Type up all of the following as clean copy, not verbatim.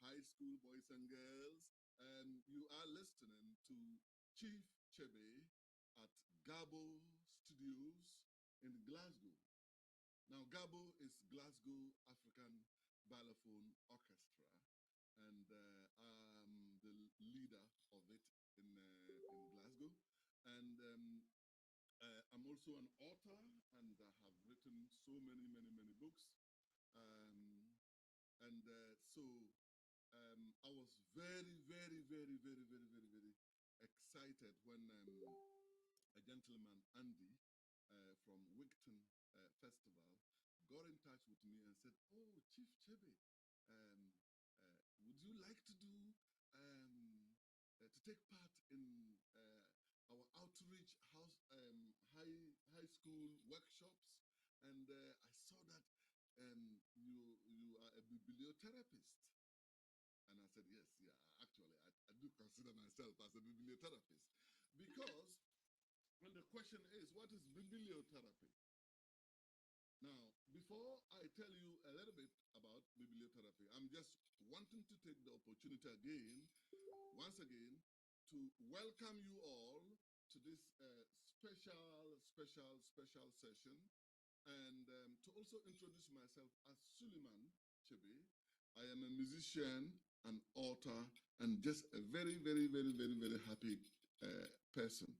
High school boys and girls, and you are listening to Chief Chebe at Gabo Studios in Glasgow. Now, Gabo is Glasgow African Balafon Orchestra, and I'm the leader of it in Glasgow. And I'm also an author, and I have written so many books. So I was very excited when a gentleman, Andy, from Wigton Festival, got in touch with me and said, "Oh, Chief Chebe, would you like to do to take part in our outreach high school workshops?" And I saw that you are a bibliotherapist. And I said, yes, yeah, actually, I do consider myself as a bibliotherapist. Because when the question is, what is bibliotherapy? Now, before I tell you a little bit about bibliotherapy, I'm just wanting to take the opportunity once again, to welcome you all to this special session, and to also introduce myself as Suleiman Chebe. I am a musician, an author, and just a very happy person.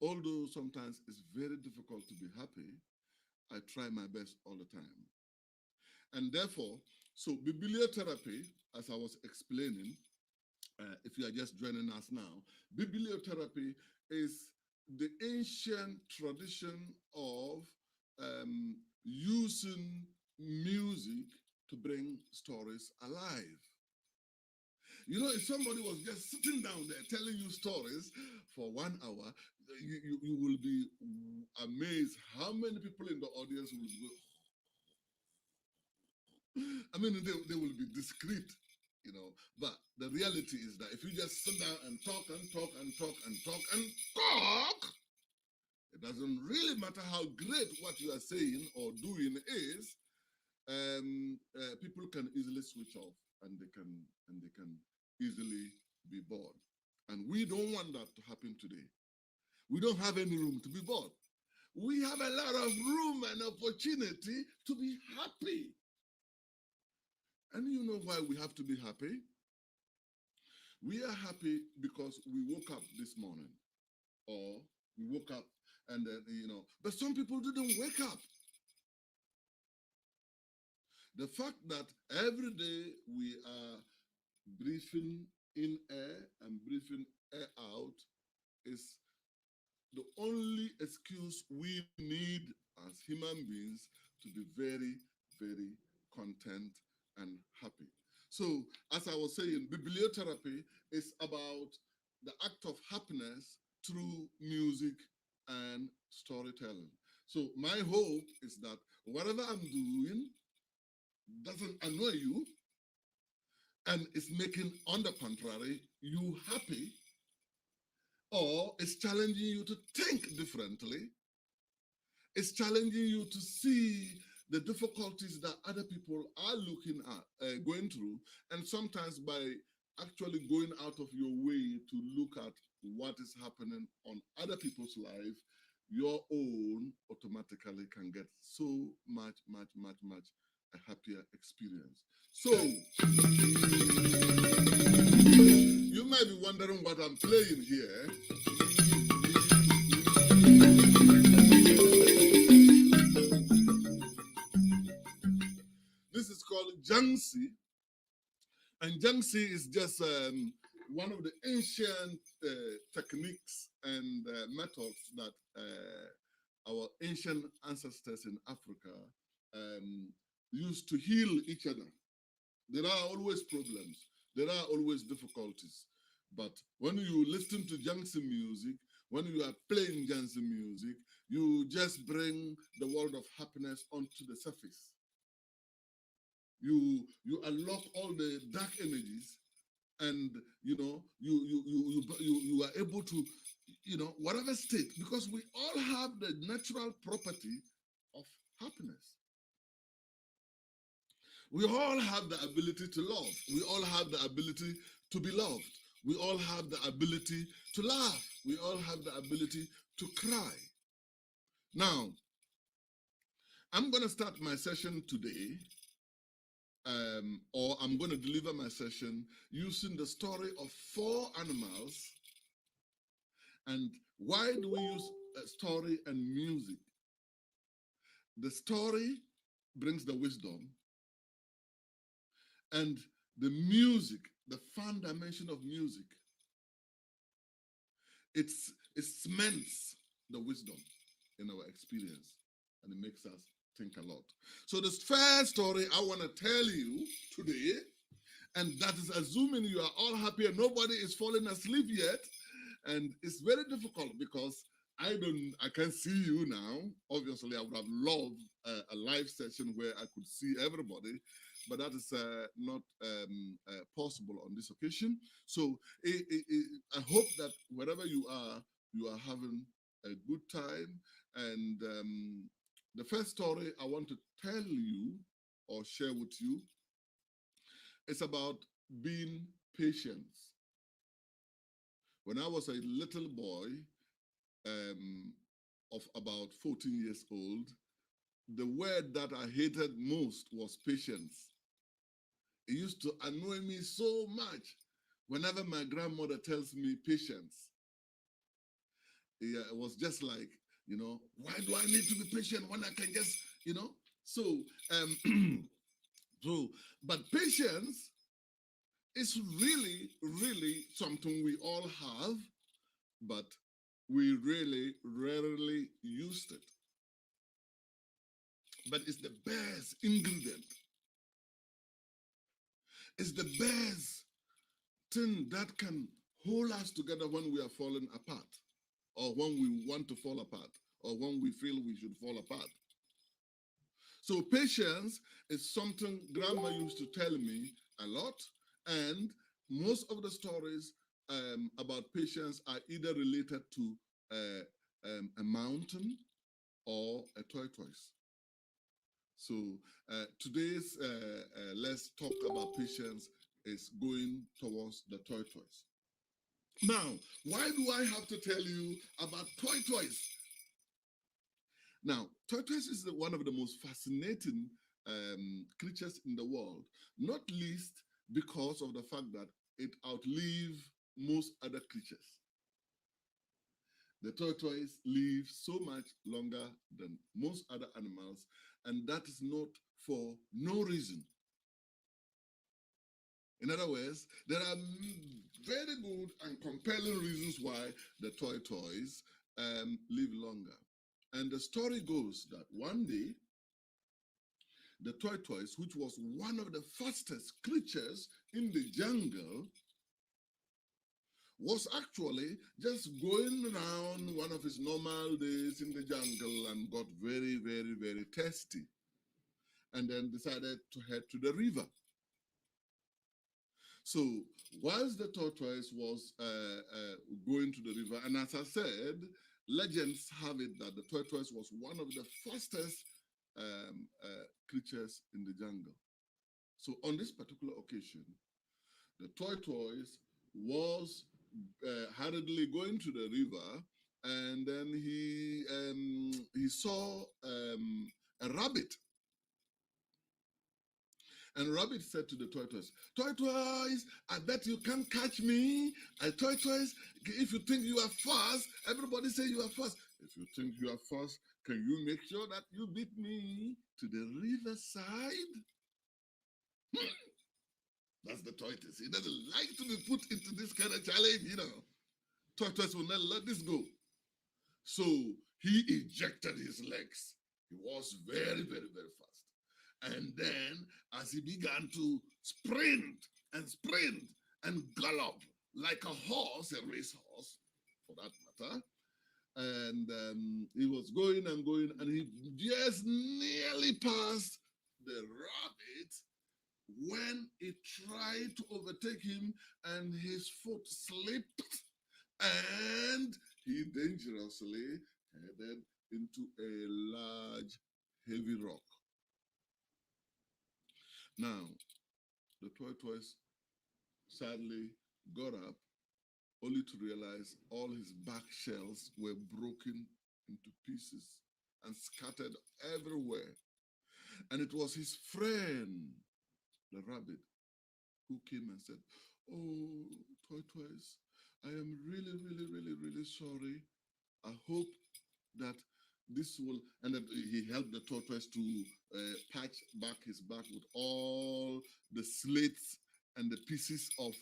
Although sometimes it's very difficult to be happy, I try my best all the time. And therefore, so bibliotherapy, as I was explaining, if you are just joining us now, bibliotherapy is the ancient tradition of using music to bring stories alive. You know, if somebody was just sitting down there telling you stories for 1 hour, you will be amazed how many people in the audience will go. I mean, they will be discreet, you know, but the reality is that if you just sit down and talk, it doesn't really matter how great what you are saying or doing is, people can easily switch off, and they can easily be bored. And we don't want that to happen today. We don't have any room to be bored. We have a lot of room and opportunity to be happy. And you know why we have to be happy? We are happy because we woke up this morning, or we woke up and you know, but some people didn't wake up. The fact that every day we are breathing in air and breathing air out is the only excuse we need as human beings to be very content and happy. So, as I was saying, bibliotherapy is about the act of happiness through music and storytelling. So, my hope is that whatever I'm doing doesn't annoy you and is making, on the contrary, you happy, or it's challenging you to think differently. It's challenging you to see the difficulties that other people are looking at, going through, and sometimes by actually going out of your way to look at what is happening on other people's life, your own automatically can get so much a happier experience. So, you might be wondering what I'm playing here. This is called Jangsi, and Jangsi is just one of the ancient techniques and methods that our ancient ancestors in Africa um, used to heal each other. There are always problems. There are always difficulties. But when you listen to Jansi music, when you are playing Jansi music, you just bring the world of happiness onto the surface. You unlock all the dark energies, and you are able to, whatever state, because we all have the natural property of happiness. We all have the ability to love. We all have the ability to be loved. We all have the ability to laugh. We all have the ability to cry. Now, I'm going to start my session today, or I'm going to deliver my session using the story of 4 animals. And why do we use story and music? The story brings the wisdom, and the music, the fun dimension of music, it cements the wisdom in our experience, and it makes us think a lot. So this first story I want to tell you today, and that is assuming you are all happy and nobody is falling asleep yet, and it's very difficult because I can't see you now. Obviously, I would have loved a live session where I could see everybody, but that is not possible on this occasion. So I hope that wherever you are having a good time. And the first story I want to tell you or share with you is about being patient. When I was a little boy of about 14 years old, the word that I hated most was patience. It used to annoy me so much whenever my grandmother tells me patience. It was just like, why do I need to be patient when I can just, So, but patience is really, really something we all have, but we really rarely used it. But it's the best ingredient. It's the best thing that can hold us together when we are falling apart, or when we want to fall apart, or when we feel we should fall apart. So patience is something grandma used to tell me a lot, and most of the stories about patience are either related to a mountain or a tortoise. So today's let's talk about patience is going towards the tortoise. Now, why do I have to tell you about tortoise? Now, tortoise is one of the most fascinating creatures in the world, not least because of the fact that it outlives most other creatures. The tortoise lives so much longer than most other animals, and that is not for no reason. In other words, there are very good and compelling reasons why the tortoise live longer. And the story goes that one day, the tortoise, which was one of the fastest creatures in the jungle, was actually just going around one of his normal days in the jungle and got very, very, very thirsty, and then decided to head to the river. So whilst the tortoise was going to the river, and as I said, legends have it that the tortoise was one of the fastest creatures in the jungle. So on this particular occasion, the tortoise was hurriedly going to the river, and then he saw a rabbit. And rabbit said to the tortoise, "Tortoise, I bet you can't catch me. Tortoise, if you think you are fast, everybody say you are fast. If you think you are fast, can you make sure that you beat me to the riverside?" That's the tortoise. He doesn't like to be put into this kind of challenge, Tortoise will not let this go. So he ejected his legs. He was very, very, very fast. And then as he began to sprint and gallop like a horse, a racehorse, for that matter, and he was going and going, and he just nearly passed the rabbit when it tried to overtake him, and his foot slipped, and he dangerously headed into a large, heavy rock. Now, the tortoise sadly got up, only to realize all his back shells were broken into pieces and scattered everywhere. And it was his friend, the rabbit, who came and said, "Oh, tortoise, I am really, really, really, really sorry. I hope that this will," and that he helped the tortoise to patch back his back with all the slits and the pieces of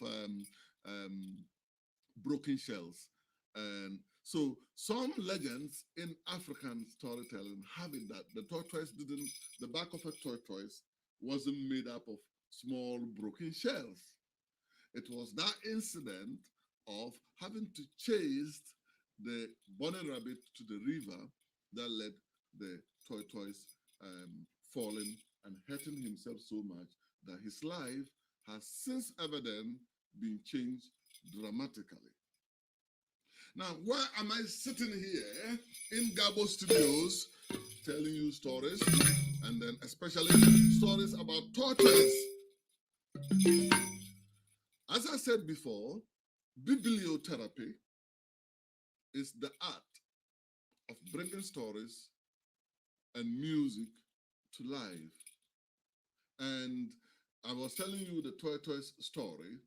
broken shells. And so some legends in African storytelling have it that the back of a tortoise wasn't made up of small broken shells. It was that incident of having to chase the bunny rabbit to the river that led the tortoise falling and hurting himself so much that his life has since ever then been changed dramatically. Now, why am I sitting here in Gabo Studios telling you stories, and then especially stories about tortoise? As I said before, bibliotherapy is the art of bringing stories and music to life. And I was telling you the tortoise story,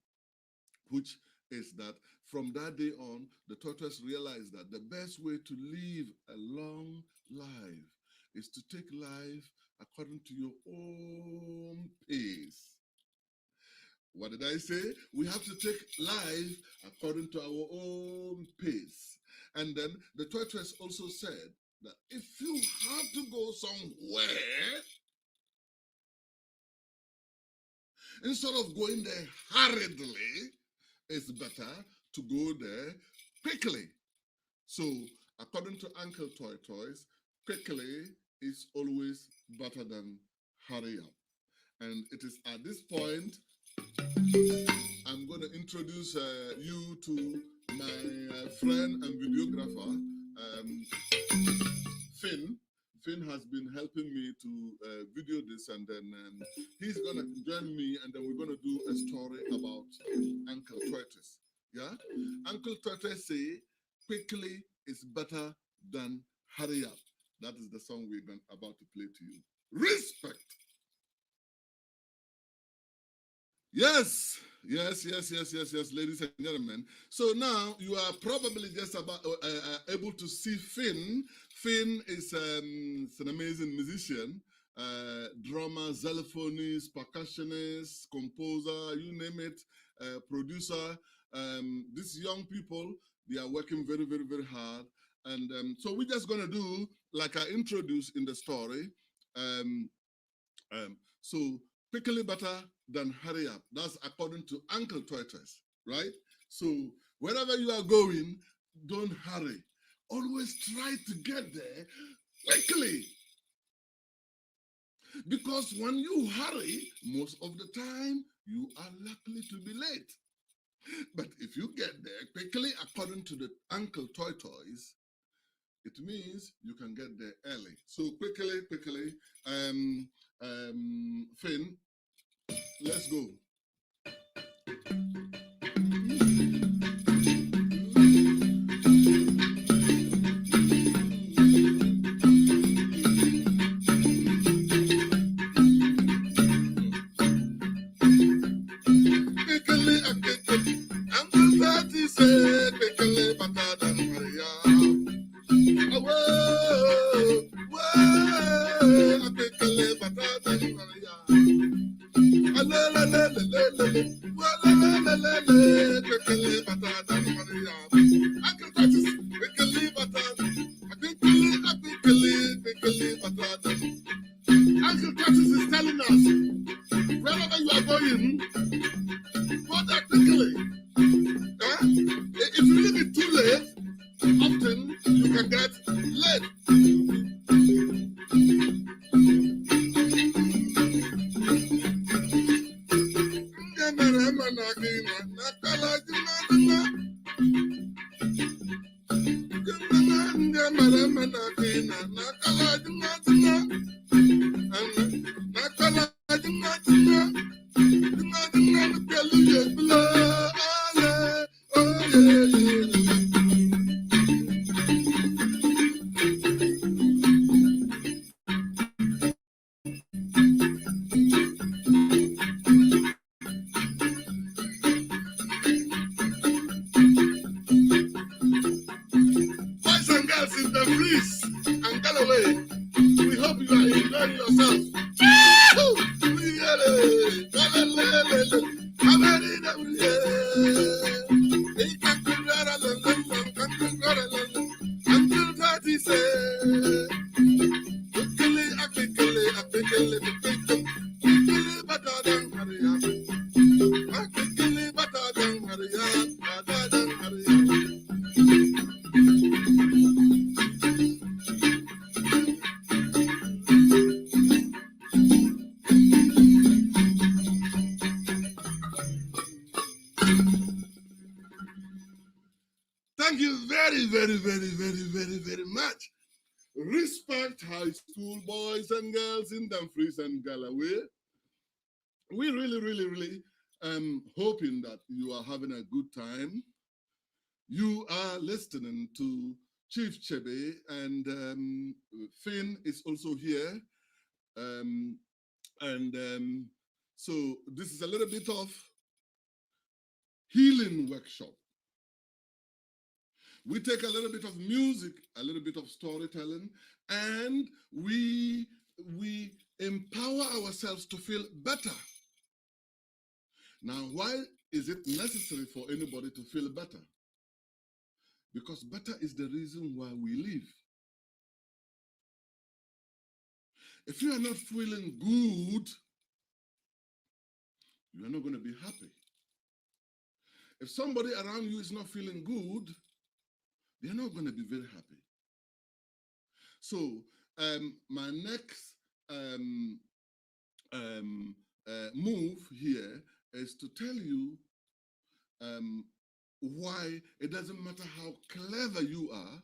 which is that from that day on, the tortoise realized that the best way to live a long life is to take life according to your own pace. What did I say? We have to take life according to our own pace. And then the tortoise also said that if you have to go somewhere, instead of going there hurriedly, it's better to go there quickly. So, according to Uncle Tortoise, quickly is always better than hurry up. And it is at this point I'm going to introduce you to my friend and videographer, Finn. Finn has been helping me to video this, and then he's going to join me, and then we're going to do a story about Uncle Tortoise. Yeah? Uncle Tortoise say, quickly is better than hurry up. That is the song we're about to play to you. Respect. Yes, ladies and gentlemen. So now you are probably just about able to see Finn. Finn is an amazing musician, drummer, xylophonist, percussionist, composer, you name it, producer. These young people, they are working very, very, very hard. And so we're just going to do, like I introduced in the story, so quickly better than hurry up. That's according to Uncle Tortoise, right? So wherever you are going, don't hurry. Always try to get there quickly. Because when you hurry, most of the time, you are likely to be late. But if you get there quickly, according to the Uncle Tortoise, it means you can get there early. So quickly, Finn, let's go. telling us, wherever you are going, go that quickly. If you leave it too late, often you can get late. Boys and girls in the breeze and Galloway, we hope you are enjoying yourself. Until 30 say, thank you very, very, very, very, very, very much. Respect high school boys and girls in Dumfries and Galloway. We really hoping that you are having a good time. You are listening to Chief Chebe, and Finn is also here. So this is a little bit of healing workshop. We take a little bit of music, a little bit of storytelling, and we empower ourselves to feel better. Now, why is it necessary for anybody to feel better? Because better is the reason why we live. If you are not feeling good, you are not going to be happy. If somebody around you is not feeling good, they're not going to be very happy. So my next move here is to tell you why it doesn't matter how clever you are,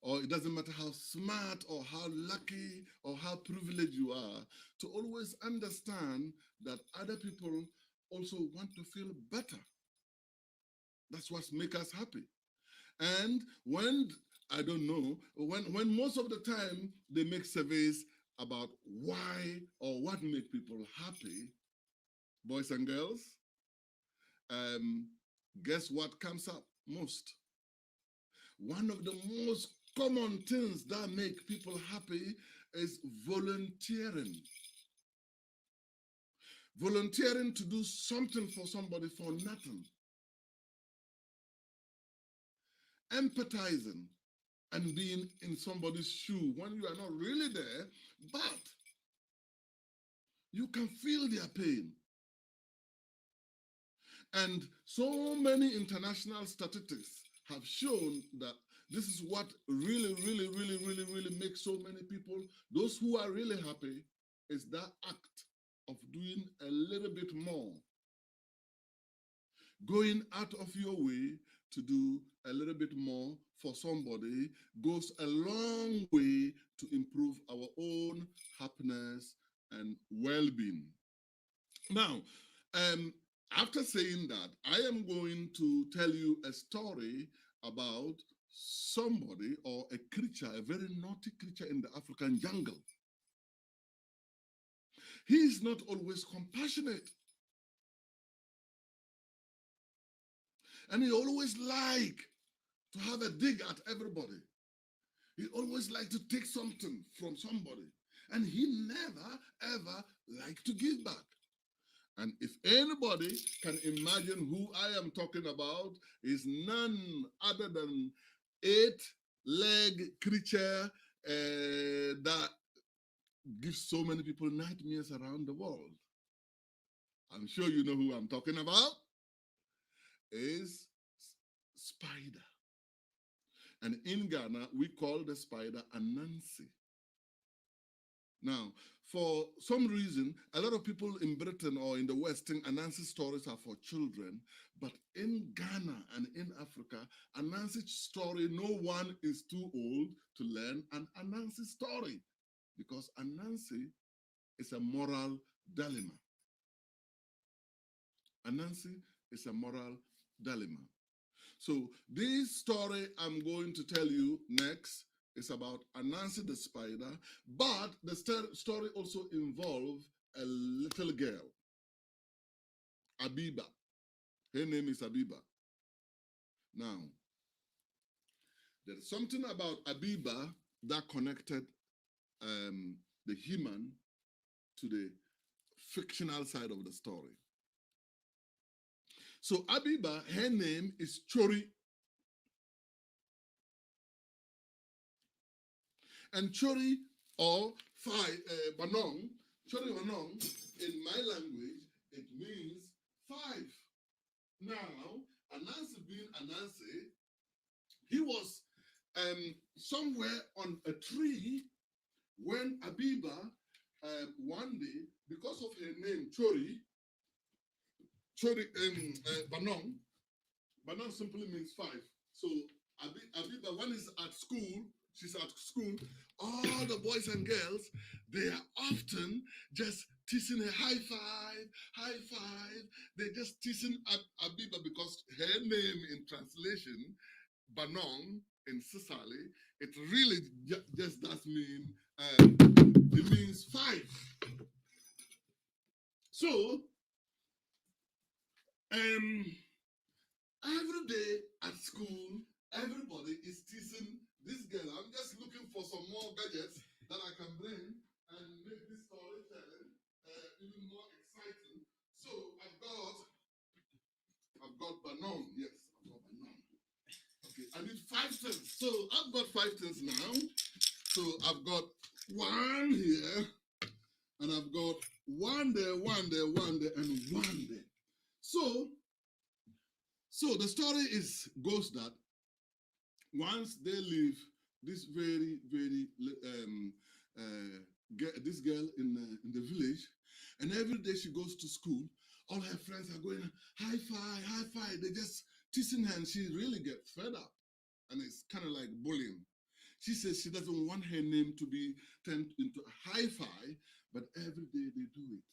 or it doesn't matter how smart or how lucky or how privileged you are, to always understand that other people also want to feel better. That's what makes us happy. And when, I don't know, when most of the time they make surveys about why or what make people happy, boys and girls, guess what comes up most? One of the most common things that make people happy is volunteering. Volunteering to do something for somebody for nothing. Empathizing and being in somebody's shoe when you are not really there, but you can feel their pain. And so many international statistics have shown that this is what really makes so many people, those who are really happy, is that act of doing a little bit more. Going out of your way to do a little bit more for somebody goes a long way to improve our own happiness and well-being. Now, after saying that, I am going to tell you a story about somebody or a creature, a very naughty creature in the African jungle. He is not always compassionate. And he always like to have a dig at everybody. He always like to take something from somebody. And he never, ever like to give back. And if anybody can imagine who I am talking about, is none other than 8-leg creature that gives so many people nightmares around the world. I'm sure you know who I'm talking about. Is spider. And in Ghana, we call the spider Anansi. Now, for some reason, a lot of people in Britain or in the West think Anansi stories are for children. But in Ghana and in Africa, Anansi story, no one is too old to learn an Anansi story, because Anansi is a moral dilemma. Anansi is a moral dilemma. So this story I'm going to tell you next is about Anansi the spider, but the story also involves a little girl, Abiba. Her name is Abiba. Now, there's something about Abiba that connected the human to the fictional side of the story. So Abiba, her name is Chori. And Chori or Banong, Chori Banong, in my language, it means 5. Now, Anansi being Anansi, he was somewhere on a tree when Abiba, one day, because of her name, Chori, Banong, Banong simply means 5. So Abiba, when is at school, she's at school, all the boys and girls, they are often just teasing her, high five. They're just teasing Abiba because her name in translation, Banong in Sicily, it really just does mean, it means 5. So, every day at school, everybody is teasing this girl. I'm just looking for some more gadgets that I can bring and make this storytelling even more exciting. So I've got Banon. Yes, I've got Banon. Okay, I need 5 things. So I've got 5 things now. So I've got 1 here, and I've got 1 there, 1 there, 1 there, and 1 there. So the story goes that once they leave this very, very this girl in the village, and every day she goes to school, all her friends are going high five. They just teasing her, and she really gets fed up, and it's kind of like bullying. She says she doesn't want her name to be turned into a high five, but every day they do it.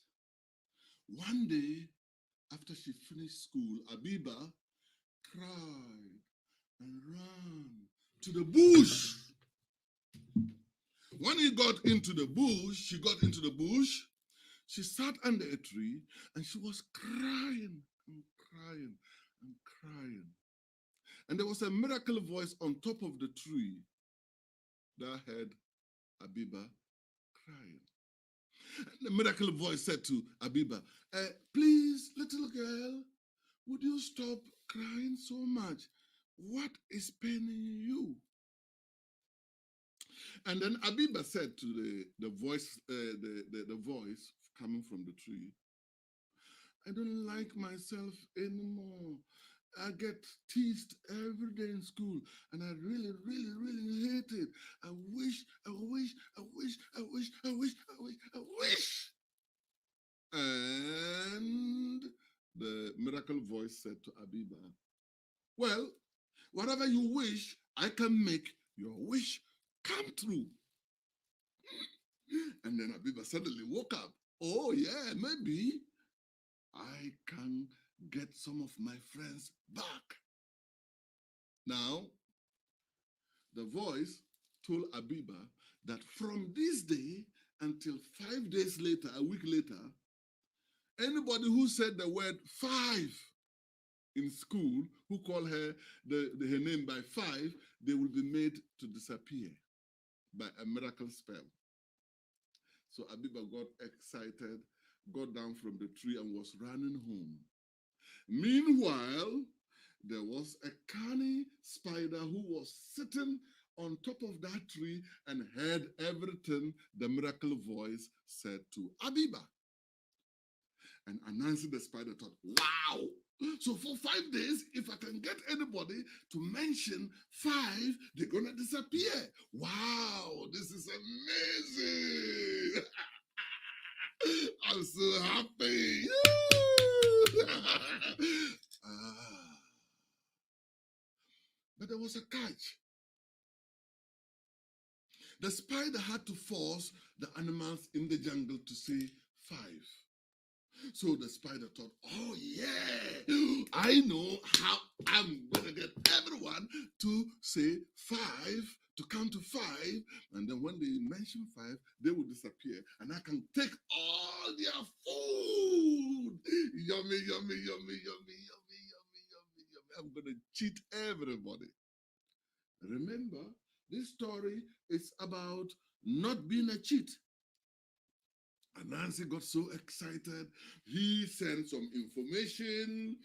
One day, after she finished school, Abiba cried and ran to the bush. When she got into the bush, she sat under a tree and she was crying and crying and crying. And there was a miracle voice on top of the tree that heard Abiba crying. And the miracle voice said to Abiba, please, little girl, would you stop crying so much? What is paining you? And then Abiba said to the voice, the voice coming from the tree, I don't like myself anymore. I get teased every day in school, and I really, really, really hate it. I wish. And the miracle voice said to Abiba, well, whatever you wish, I can make your wish come true. And then Abiba suddenly woke up. Oh, yeah, maybe I can get some of my friends back. Now, the voice told Abiba that from this day until 5 days later, a week later, anybody who said the word 5 in school, who call her her name by 5, they will be made to disappear by a miracle spell. So Abiba got excited, got down from the tree and was running home. Meanwhile, there was a canny spider who was sitting on top of that tree and heard everything the miracle voice said to Abiba. And Anansi the spider thought, wow! So for 5 days, if I can get anybody to mention 5, they're going to disappear. Wow, this is amazing. I'm so happy. But there was a catch. The spider had to force the animals in the jungle to say 5. So the spider thought, oh yeah, I know how I'm going to get everyone to say 5, to count to 5. And then when they mention 5, they will disappear. And I can take all their food. Yummy, yummy, yummy, yummy, yummy, yummy, yummy, yummy. I'm going to cheat everybody. Remember, this story is about not being a cheat. And Nancy got so excited, he sent some information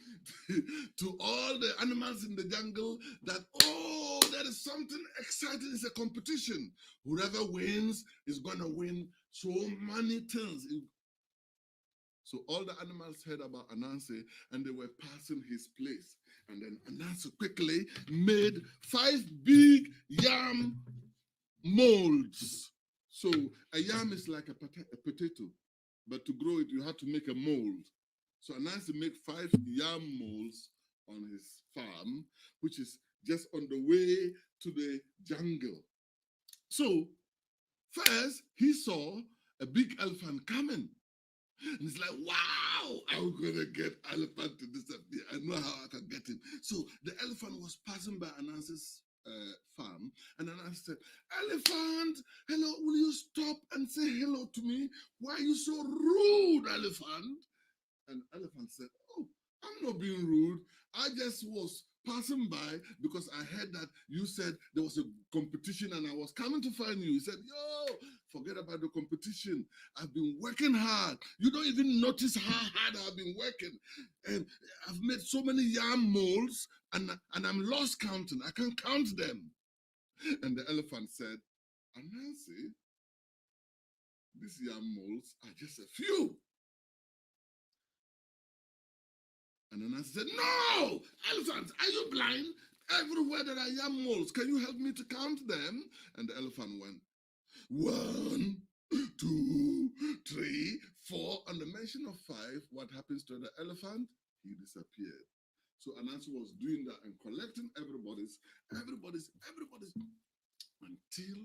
to all the animals in the jungle that, oh, there is something exciting. It's a competition. Whoever wins is going to win so many things. So all the animals heard about Anansi and they were passing his place. And then Anansi quickly made 5 big yam molds. So a yam is like a potato, but to grow it, you have to make a mold. So Anansi made 5 yam molds on his farm, which is just on the way to the jungle. So first, he saw a big elephant coming. And it's like, wow, I'm going to get elephant to disappear. I know how I can get him. So the elephant was passing by Anansi's farm, and Anansi said, elephant, hello, will you stop and say hello to me? Why are you so rude, elephant? And elephant said, oh, I'm not being rude. I just was passing by because I heard that you said there was a competition and I was coming to find you. He said, yo, forget about the competition. I've been working hard. You don't even notice how hard I've been working. And I've made so many yam molds and I'm lost counting. I can't count them. And the elephant said, Anansi, these yam molds are just a few. And Anansi said, no, elephant, are you blind? Everywhere there are yam molds. Can you help me to count them? And the elephant went, 1, 2, 3, 4. On the mention of 5, what happens to the elephant? He disappeared. So Anansi was doing that and collecting everybody's, until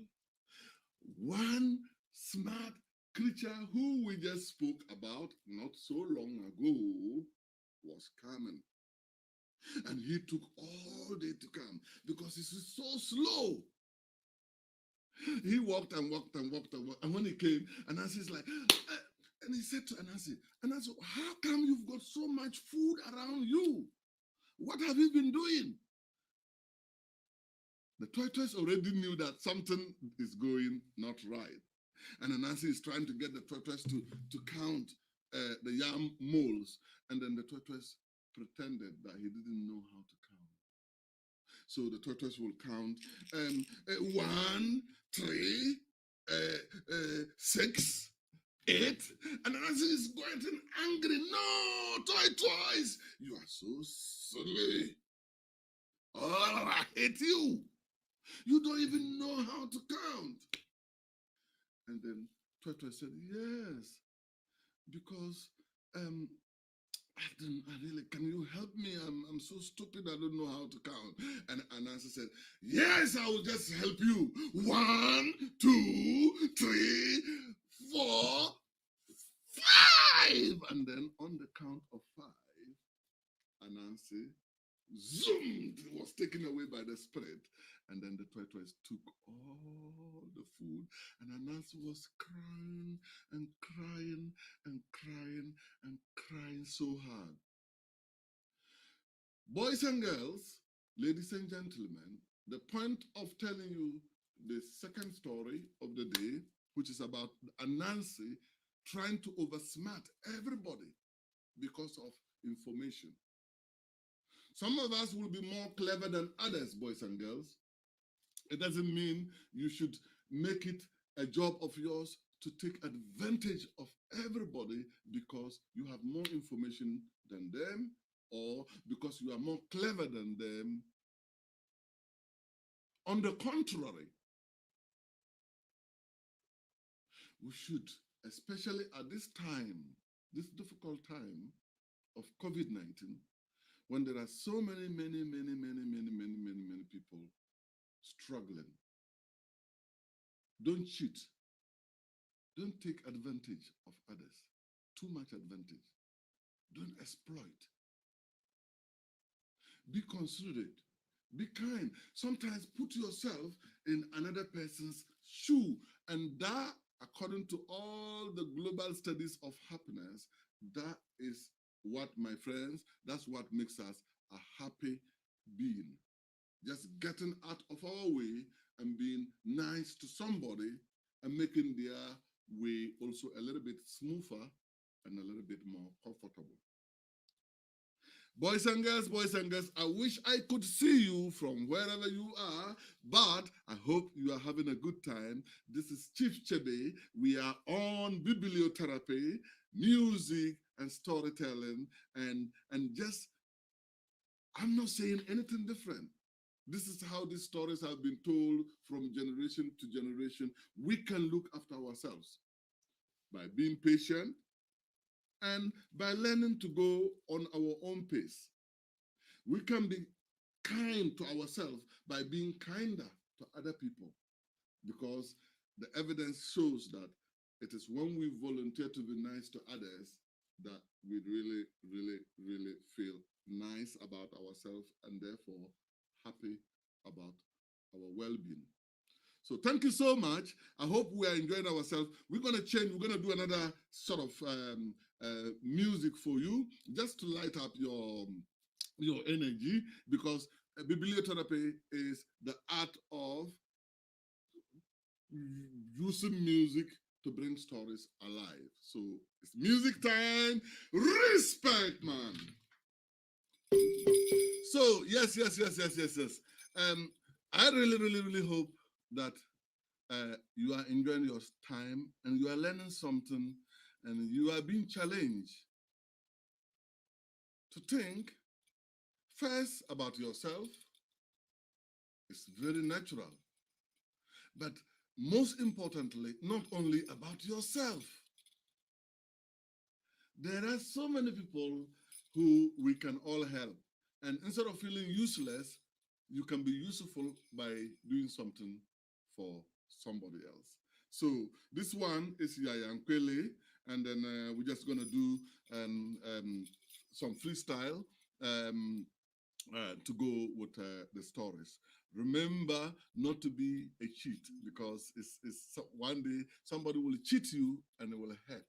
one smart creature who we just spoke about not so long ago was coming. And he took all day to come because he is so slow. He walked and walked and walked and walked. And when he came, Anansi's like, and he said to Anansi, how come you've got so much food around you? What have you been doing? The tortoise already knew that something is going not right. And Anansi is trying to get the tortoise to count the yam moles. And then the tortoise pretended that he didn't know how to count. So the tortoise will count 1, 3, 6, 8. And Anansi is getting angry. No, tortoise, you are so silly. Oh, I hate you. You don't even know how to count. And then tortoise said, yes, because can you help me? I'm so stupid, I don't know how to count. And Anansi said, yes, I will just help you. 1, 2, 3, 4, 5. And then on the count of 5, Anansi zoomed, was taken away by the spirit. And then the tortoise took all the food. And Anansi was crying and crying and crying and crying so hard. Boys and girls, ladies and gentlemen, the point of telling you the second story of the day, which is about Anansi trying to oversmart everybody because of information. Some of us will be more clever than others, boys and girls. It doesn't mean you should make it a job of yours to take advantage of everybody because you have more information than them or because you are more clever than them. On the contrary, we should, especially at this time, this difficult time of COVID-19, when there are so many people struggling. Don't cheat. Don't take advantage of others. Too much advantage. Don't exploit. Be considerate. Be kind. Sometimes put yourself in another person's shoe. And that, according to all the global studies of happiness, that is what, my friends, that's what makes us a happy being. Just getting out of our way and being nice to somebody and making their way also a little bit smoother and a little bit more comfortable. Boys and girls, I wish I could see you from wherever you are, but I hope you are having a good time. This is Chief Chebe. We are on Bibliotherapy, music and storytelling, and just, I'm not saying anything different. This is how these stories have been told from generation to generation. We can look after ourselves by being patient and by learning to go on our own pace. We can be kind to ourselves by being kinder to other people, because the evidence shows that it is when we volunteer to be nice to others that we really feel nice about ourselves and therefore happy about our well-being. So thank you so much. I hope we are enjoying ourselves. We're going to change. We're going to do another sort of music for you, just to light up your energy, because bibliotherapy is the art of using music to bring stories alive. So it's music time. Respect, man. So yes. I really hope that you are enjoying your time and you are learning something and you are being challenged to think first about yourself. It's very natural. But most importantly, not only about yourself. There are so many people who we can all help. And instead of feeling useless, you can be useful by doing something for somebody else. So this one is Yaya Nkwele, and then we're just gonna do some freestyle to go with the stories. Remember not to be a cheat, because it's one day somebody will cheat you and it will hurt.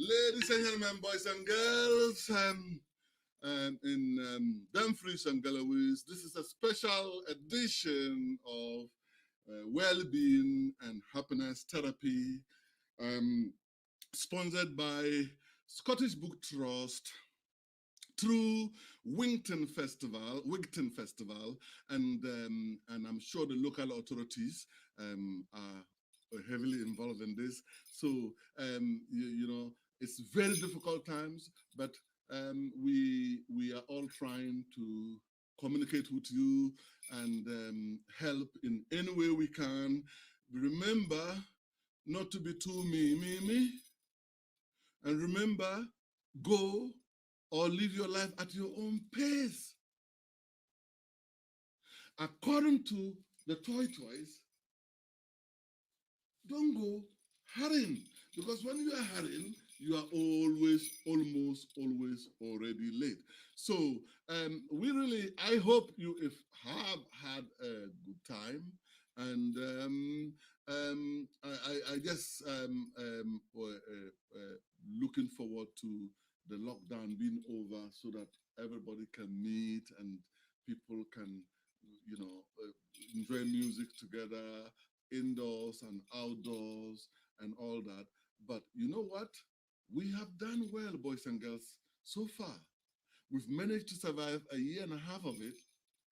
Ladies and gentlemen, boys and girls, in Dumfries and Galloway's, this is a special edition of well-being and happiness therapy, sponsored by Scottish Book Trust through Wigton Festival, and I'm sure the local authorities are heavily involved in this. So you know, it's very difficult times, but we are all trying to communicate with you and help in any way we can. Remember not to be too me, and remember, go or live your life at your own pace. According to the toys, don't go hurrying, because when you are hurrying, you are almost always already late. So I hope you have had a good time, and I just looking forward to the lockdown being over, so that everybody can meet and people can, enjoy music together, indoors and outdoors and all that. But you know what? We have done well, boys and girls, so far. We've managed to survive a year and a half of it,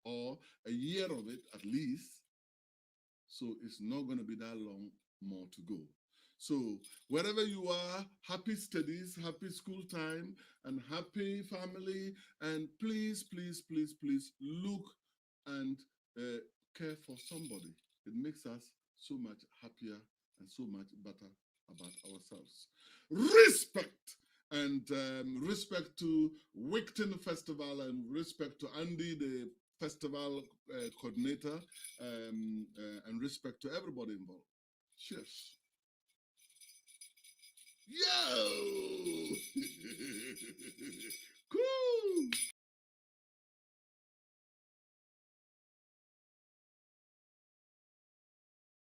or a year of it at least. So it's not going to be that long more to go. So wherever you are, happy studies, happy school time, and happy family. And please, please, please, please look and care for somebody. It makes us so much happier and so much better about ourselves. Respect, and respect to Wigton Festival, and respect to Andy, the festival coordinator, and respect to everybody involved. Cheers. Yo!